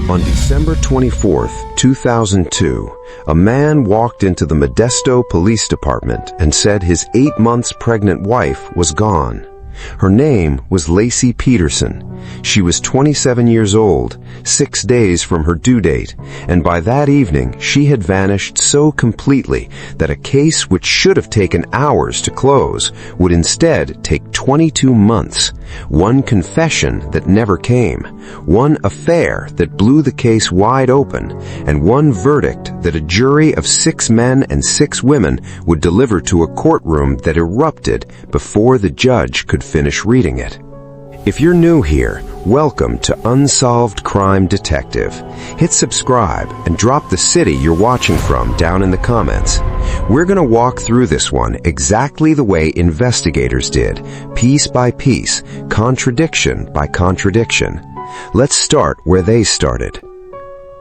On December 24, 2002, a man walked into the Modesto Police Department and said his 8 months pregnant wife was gone. Her name was Laci Peterson. She was 27 years old, 6 days from her due date, and by that evening she had vanished so completely that a case which should have taken hours to close would instead take 22 months. One confession that never came, one affair that blew the case wide open, and one verdict that a jury of 6 men and 6 women would deliver to a courtroom that erupted before the judge could finish reading it. If you're new here, welcome to Unsolved Crime Detective. Hit subscribe and drop the city you're watching from down in the comments. We're going to walk through this one exactly the way investigators did, piece by piece, contradiction by contradiction. Let's start where they started.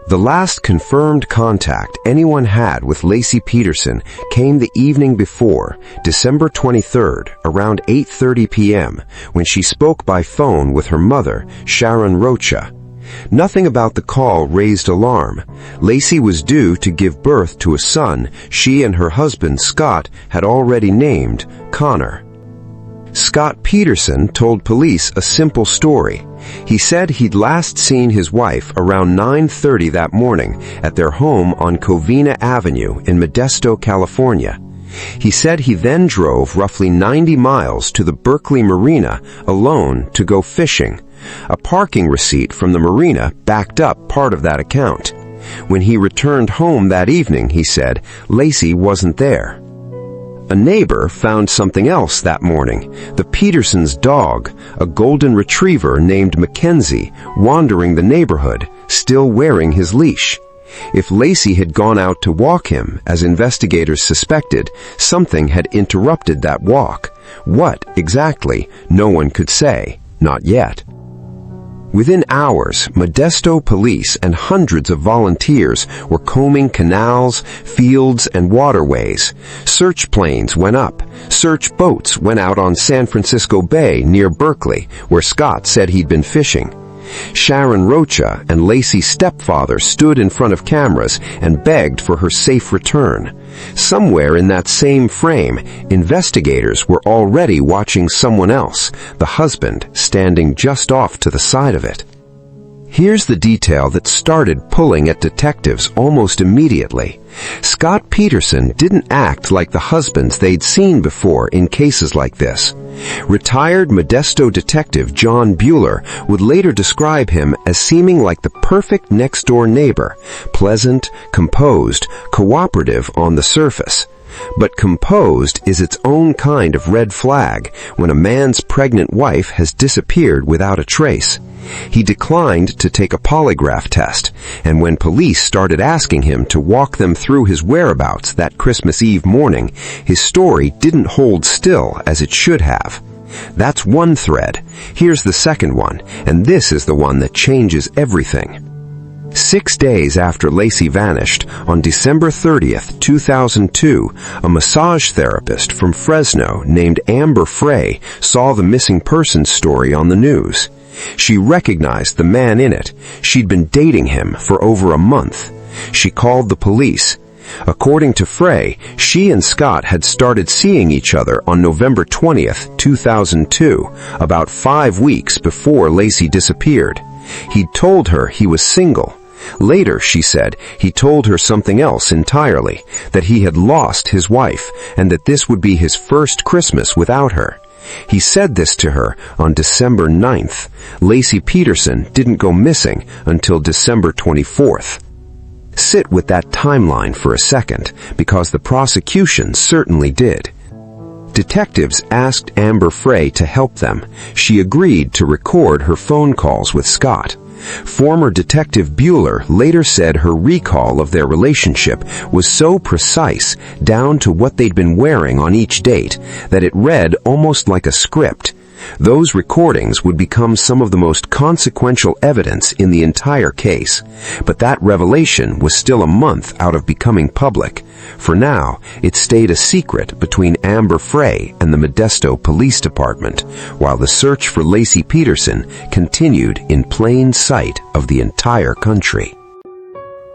The last confirmed contact anyone had with Laci Peterson came the evening before, December 23rd, around 8:30 p.m., when she spoke by phone with her mother, Sharon Rocha. Nothing about the call raised alarm. Laci was due to give birth to a son she and her husband, Scott, had already named Connor. Scott Peterson told police a simple story. He said he'd last seen his wife around 9:30 that morning at their home on Covina Avenue in Modesto, California. He said he then drove roughly 90 miles to the Berkeley Marina alone to go fishing. A parking receipt from the marina backed up part of that account. When he returned home that evening, he said, Laci wasn't there. A neighbor found something else that morning. The Petersons' dog, a golden retriever named Mackenzie, wandering the neighborhood, still wearing his leash. If Laci had gone out to walk him, as investigators suspected, something had interrupted that walk. What exactly, no one could say, not yet. Within hours, Modesto police and hundreds of volunteers were combing canals, fields, and waterways. Search planes went up. Search boats went out on San Francisco Bay near Berkeley, where Scott said he'd been fishing. Sharon Rocha and Laci's stepfather stood in front of cameras and begged for her safe return. Somewhere in that same frame, investigators were already watching someone else, the husband, standing just off to the side of it. Here's the detail that started pulling at detectives almost immediately. Scott Peterson didn't act like the husbands they'd seen before in cases like this. Retired Modesto detective John Bueller would later describe him as seeming like the perfect next-door neighbor, pleasant, composed, cooperative on the surface. But composed is its own kind of red flag when a man's pregnant wife has disappeared without a trace. He declined to take a polygraph test, and when police started asking him to walk them through his whereabouts that Christmas Eve morning, his story didn't hold still as it should have. That's one thread. Here's the second one, and this is the one that changes everything. 6 days after Laci vanished, on December 30th, 2002, a massage therapist from Fresno named Amber Frey saw the missing persons story on the news. She recognized the man in it. She'd been dating him for over a month. She called the police. According to Frey, she and Scott had started seeing each other on November 20th, 2002, about 5 weeks before Laci disappeared. He'd told her he was single. Later, she said, he told her something else entirely, that he had lost his wife, and that this would be his first Christmas without her. He said this to her on December 9th. Laci Peterson didn't go missing until December 24th. Sit with that timeline for a second, because the prosecution certainly did. Detectives asked Amber Frey to help them. She agreed to record her phone calls with Scott. Former Detective Bueller later said her recall of their relationship was so precise, down to what they'd been wearing on each date, that it read almost like a script. Those recordings would become some of the most consequential evidence in the entire case, but that revelation was still a month out of becoming public. For now, it stayed a secret between Amber Frey and the Modesto Police Department, while the search for Laci Peterson continued in plain sight of the entire country.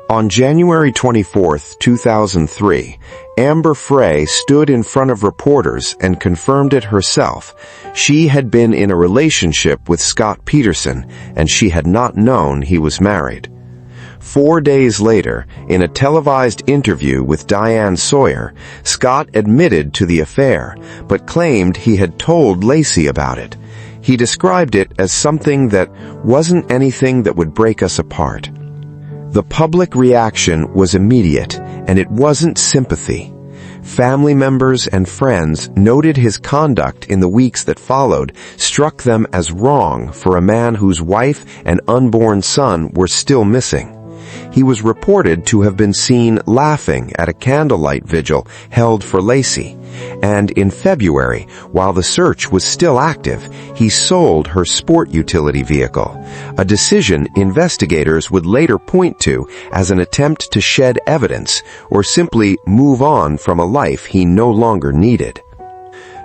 On January 24, 2003, Amber Frey stood in front of reporters and confirmed it herself. She had been in a relationship with Scott Peterson, and she had not known he was married. 4 days later, in a televised interview with Diane Sawyer, Scott admitted to the affair, but claimed he had told Laci about it. He described it as something that wasn't anything that would break us apart. The public reaction was immediate, and it wasn't sympathy. Family members and friends noted his conduct in the weeks that followed, struck them as wrong for a man whose wife and unborn son were still missing. He was reported to have been seen laughing at a candlelight vigil held for Laci, and in February, while the search was still active, he sold her sport utility vehicle, a decision investigators would later point to as an attempt to shed evidence or simply move on from a life he no longer needed.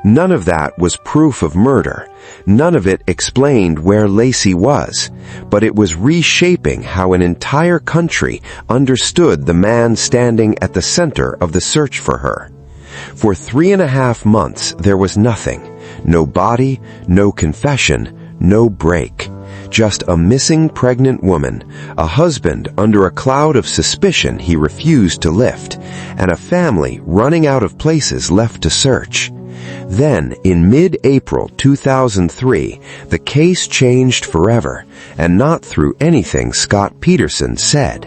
None of that was proof of murder. None of it explained where Laci was, but it was reshaping how an entire country understood the man standing at the center of the search for her. For 3.5 months, there was nothing. No body, no confession, no break. Just a missing pregnant woman, a husband under a cloud of suspicion he refused to lift, and a family running out of places left to search. Then, in mid-April 2003, the case changed forever, and not through anything Scott Peterson said.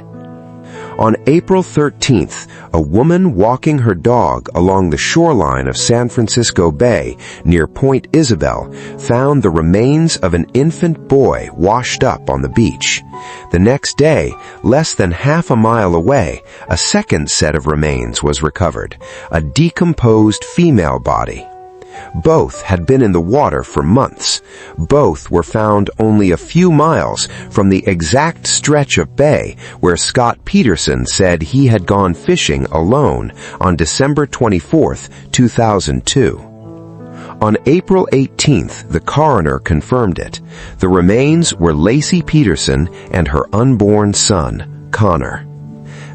On April 13th, a woman walking her dog along the shoreline of San Francisco Bay near Point Isabel found the remains of an infant boy washed up on the beach. The next day, less than half a mile away, a second set of remains was recovered, a decomposed female body. Both had been in the water for months. Both were found only a few miles from the exact stretch of bay where Scott Peterson said he had gone fishing alone on December 24, 2002. On April 18th, the coroner confirmed it. The remains were Laci Peterson and her unborn son, Connor.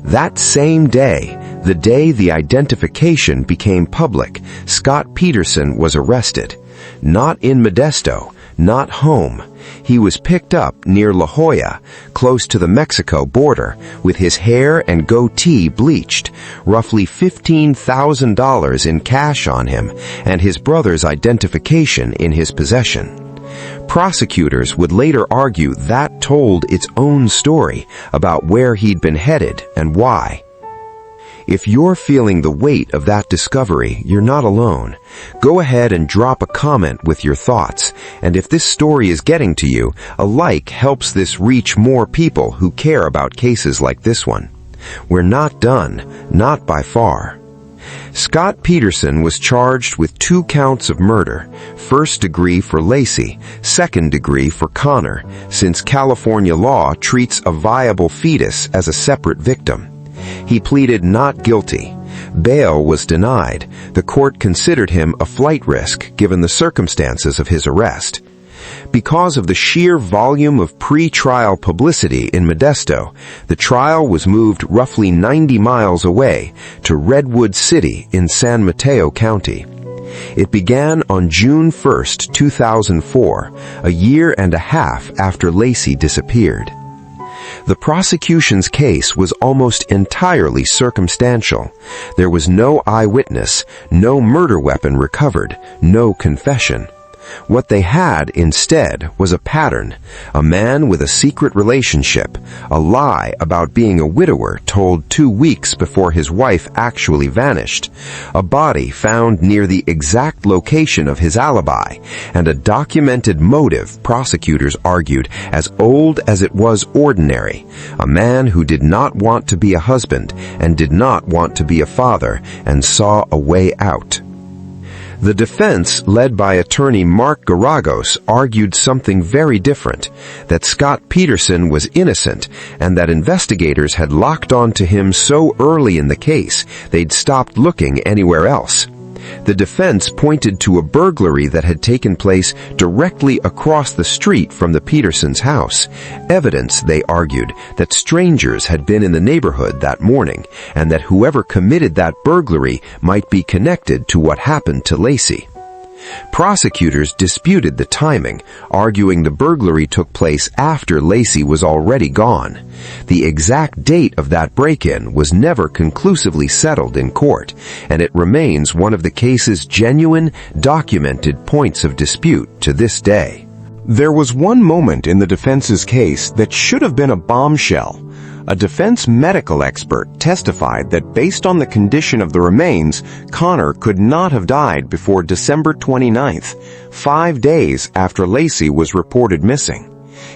That same day, the day the identification became public, Scott Peterson was arrested. Not in Modesto, not home. He was picked up near La Jolla, close to the Mexico border, with his hair and goatee bleached, roughly $15,000 in cash on him, and his brother's identification in his possession. Prosecutors would later argue that told its own story about where he'd been headed and why. If you're feeling the weight of that discovery, you're not alone. Go ahead and drop a comment with your thoughts, and if this story is getting to you, a like helps this reach more people who care about cases like this one. We're not done, not by far. Scott Peterson was charged with 2 counts of murder, first degree for Laci, second degree for Connor, since California law treats a viable fetus as a separate victim. He pleaded not guilty. Bail was denied. The court considered him a flight risk given the circumstances of his arrest. Because of the sheer volume of pre-trial publicity in Modesto, the trial was moved roughly 90 miles away to Redwood City in San Mateo County. It began on June 1, 2004, a year and a half after Laci disappeared. The prosecution's case was almost entirely circumstantial. There was no eyewitness, no murder weapon recovered, no confession. What they had instead was a pattern, a man with a secret relationship, a lie about being a widower told 2 weeks before his wife actually vanished, a body found near the exact location of his alibi, and a documented motive prosecutors argued as old as it was ordinary, a man who did not want to be a husband and did not want to be a father and saw a way out. The defense, led by attorney Mark Garagos, argued something very different, that Scott Peterson was innocent and that investigators had locked on to him so early in the case they'd stopped looking anywhere else. The defense pointed to a burglary that had taken place directly across the street from the Petersons' house, evidence, they argued, that strangers had been in the neighborhood that morning, and that whoever committed that burglary might be connected to what happened to Laci. Prosecutors disputed the timing, arguing the burglary took place after Laci was already gone. The exact date of that break-in was never conclusively settled in court, and it remains one of the case's genuine, documented points of dispute to this day. There was one moment in the defense's case that should have been a bombshell. A defense medical expert testified that based on the condition of the remains, Connor could not have died before December 29th, 5 days after Laci was reported missing.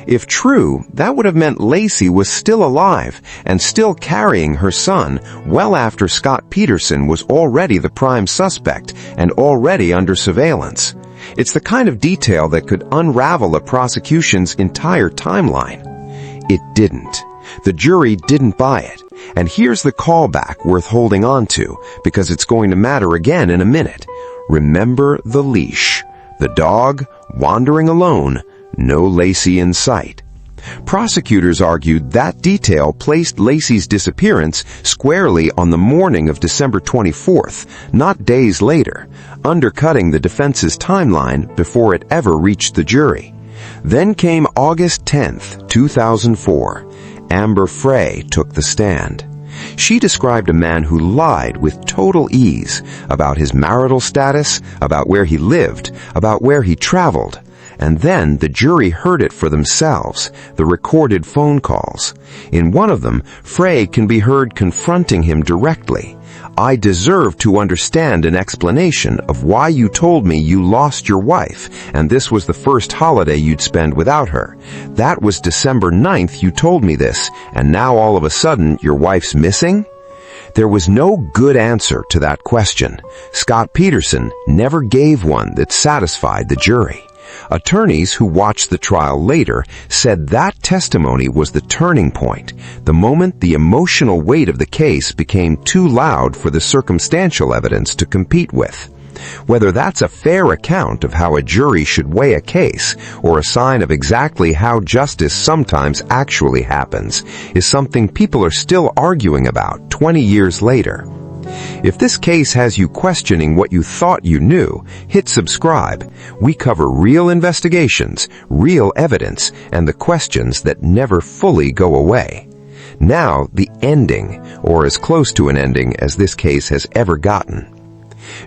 If true, that would have meant Laci was still alive and still carrying her son well after Scott Peterson was already the prime suspect and already under surveillance. It's the kind of detail that could unravel a prosecution's entire timeline. It didn't. The jury didn't buy it, and here's the callback worth holding on to, because it's going to matter again in a minute. Remember the leash. The dog, wandering alone, no Laci in sight. Prosecutors argued that detail placed Laci's disappearance squarely on the morning of December 24th, not days later, undercutting the defense's timeline before it ever reached the jury. Then came August 10th, 2004. Amber Frey took the stand. She described a man who lied with total ease about his marital status, about where he lived, about where he traveled. And then the jury heard it for themselves, the recorded phone calls. In one of them, Frey can be heard confronting him directly. "I deserve to understand an explanation of why you told me you lost your wife, and this was the first holiday you'd spend without her. That was December 9th you told me this, and now all of a sudden your wife's missing?" There was no good answer to that question. Scott Peterson never gave one that satisfied the jury. Attorneys who watched the trial later said that testimony was the turning point, the moment the emotional weight of the case became too loud for the circumstantial evidence to compete with. Whether that's a fair account of how a jury should weigh a case, or a sign of exactly how justice sometimes actually happens, is something people are still arguing about 20 years later. If this case has you questioning what you thought you knew, hit subscribe. We cover real investigations, real evidence, and the questions that never fully go away. Now, the ending, or as close to an ending as this case has ever gotten.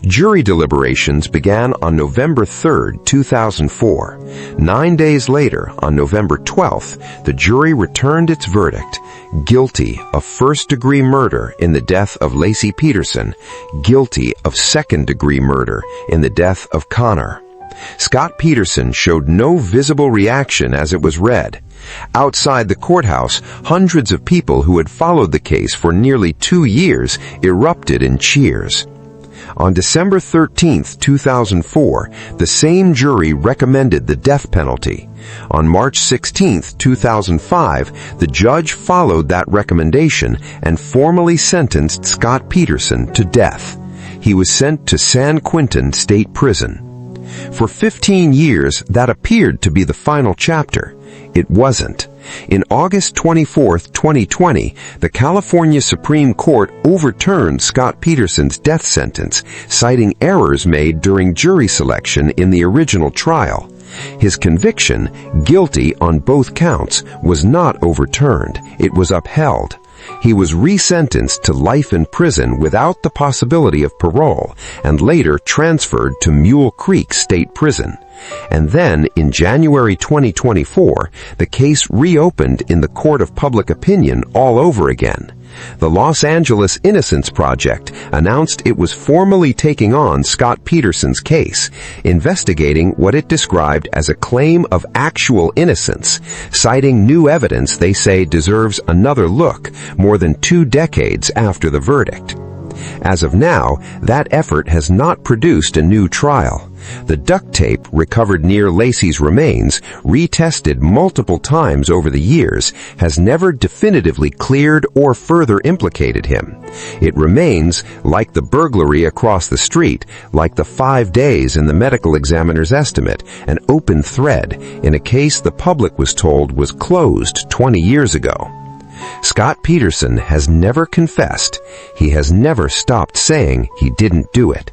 Jury deliberations began on November 3, 2004. 9 days later, on November 12th, the jury returned its verdict: guilty of first-degree murder in the death of Laci Peterson, guilty of second-degree murder in the death of Connor. Scott Peterson showed no visible reaction as it was read. Outside the courthouse, hundreds of people who had followed the case for nearly 2 years erupted in cheers. On December 13, 2004, the same jury recommended the death penalty. On March 16, 2005, the judge followed that recommendation and formally sentenced Scott Peterson to death. He was sent to San Quentin State Prison. For 15 years, that appeared to be the final chapter. It wasn't. In August 24, 2020, the California Supreme Court overturned Scott Peterson's death sentence, citing errors made during jury selection in the original trial. His conviction, guilty on both counts, was not overturned. It was upheld. He was resentenced to life in prison without the possibility of parole, and later transferred to Mule Creek State Prison. And then, in January 2024, the case reopened in the court of public opinion all over again. The Los Angeles Innocence Project announced it was formally taking on Scott Peterson's case, investigating what it described as a claim of actual innocence, citing new evidence they say deserves another look more than 2 decades after the verdict. As of now, that effort has not produced a new trial. The duct tape recovered near Laci's remains, retested multiple times over the years, has never definitively cleared or further implicated him. It remains, like the burglary across the street, like the 5 days in the medical examiner's estimate, an open thread in a case the public was told was closed 20 years ago. Scott Peterson has never confessed. He has never stopped saying he didn't do it.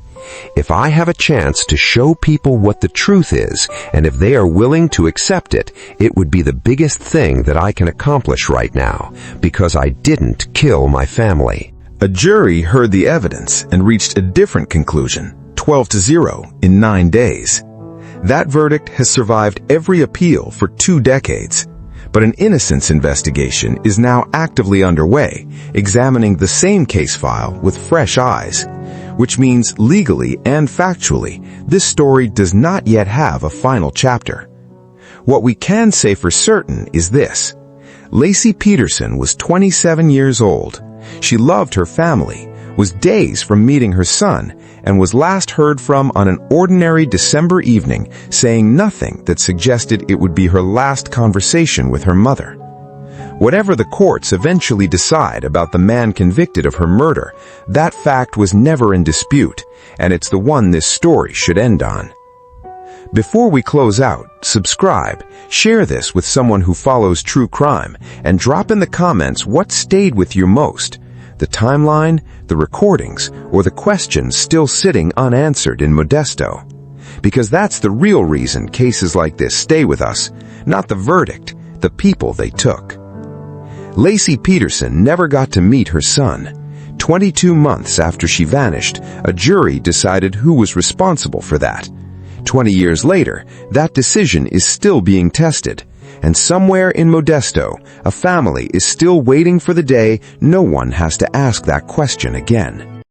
If I have a chance to show people what the truth is, and if they are willing to accept it, it would be the biggest thing that I can accomplish right now, because I didn't kill my family. A jury heard the evidence and reached a different conclusion, 12-0 in 9 days. That verdict has survived every appeal for 2 decades. But an innocence investigation is now actively underway, examining the same case file with fresh eyes, which means legally and factually, this story does not yet have a final chapter. What we can say for certain is this: Laci Peterson was 27 years old. She loved her family, was days from meeting her son, and was last heard from on an ordinary December evening, saying nothing that suggested it would be her last conversation with her mother. Whatever the courts eventually decide about the man convicted of her murder, that fact was never in dispute, and it's the one this story should end on. Before we close out, subscribe, share this with someone who follows true crime, and drop in the comments what stayed with you most: the timeline, the recordings, or the questions still sitting unanswered in Modesto. Because that's the real reason cases like this stay with us, not the verdict, the people they took. Laci Peterson never got to meet her son. 22 months after she vanished, a jury decided who was responsible for that. 20 years later, that decision is still being tested. And somewhere in Modesto, a family is still waiting for the day no one has to ask that question again.